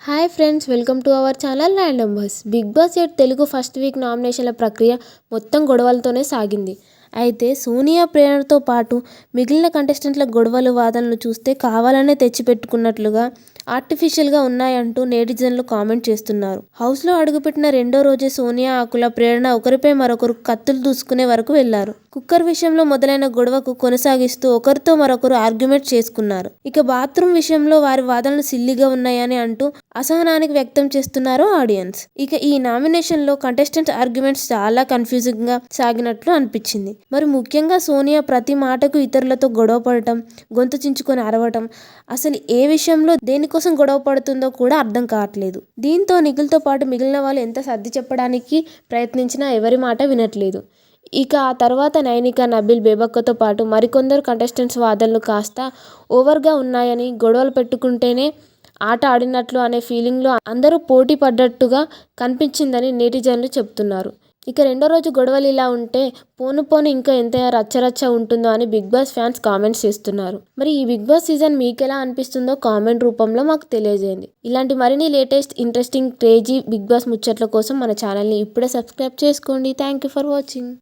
Hi friends, welcome to our channel Random Boss. Bigg Boss 8 Telugu first week నామినేషన్ల ప్రక్రియ మొత్తం గొడవలతోనే సాగింది. అయితే సోనియా, ప్రేరణతో పాటు మిగిలిన కంటెస్టెంట్ల గొడవలు, వాదనలు చూస్తే కావాలనే తెచ్చిపెట్టుకున్నట్లుగా, ఆర్టిఫిషియల్గా ఉన్నాయంటూ నెటిజన్లు కామెంట్ చేస్తున్నారు. హౌస్లో అడుగుపెట్టిన రెండో రోజే సోనియా, ఆకుల, ప్రేరణ ఒకరిపై మరొకరు కత్తులు దూసుకునే వరకు వెళ్లారు. కుక్కర్ విషయంలో మొదలైన గొడవకు కొనసాగిస్తూ ఒకరితో మరొకరు ఆర్గ్యుమెంట్ చేసుకున్నారు. ఇక బాత్రూమ్ విషయంలో వారి వాదనలు సిల్లీగా ఉన్నాయని అంటూ అసహనానికి వ్యక్తం చేస్తున్నారు ఆడియన్స్. ఇక ఈ నామినేషన్ లో కంటెస్టెంట్ ఆర్గ్యుమెంట్స్ చాలా కన్ఫ్యూజింగ్ గా సాగినట్లు అనిపించింది. మరి ముఖ్యంగా సోనియా ప్రతి మాటకు ఇతరులతో గొడవ పడటం, గొంతు చించుకొని అరవటం, అసలు ఏ విషయంలో దేనికోసం గొడవ పడుతుందో కూడా అర్థం కావట్లేదు. దీంతో నిఖిల్తో పాటు మిగిలిన వాళ్ళు ఎంత సర్ది చెప్పడానికి ప్రయత్నించినా ఎవరి మాట వినట్లేదు. ఇక ఆ తర్వాత నైనిక, నబీల్, బేబక్కతో పాటు మరికొందరు కంటెస్టెంట్స్ వాదనలు కాస్త ఓవర్గా ఉన్నాయని, గొడవలు పెట్టుకుంటేనే ఆట ఆడినట్లు అనే ఫీలింగ్లో అందరూ పోటీ పడ్డట్టుగా కనిపించిందని నెటిజన్లు చెప్తున్నారు. ఇక రెండో రోజు గొడవలు ఇలా ఉంటే పోను పోను ఇంకా ఎంత రచ్చరచ్చ ఉంటుందో అని బిగ్ బాస్ ఫ్యాన్స్ కామెంట్స్ చేస్తున్నారు. మరి ఈ బిగ్ బాస్ సీజన్ మీకెలా అనిపిస్తుందో కామెంట్ రూపంలో మాకు తెలియజేయండి. ఇలాంటి మరిన్ని latest, interesting, crazy Bigg Boss ముచ్చట్ల కోసం మన ఛానల్ని ఇప్పుడే సబ్స్క్రైబ్ చేసుకోండి. Thank you for watching.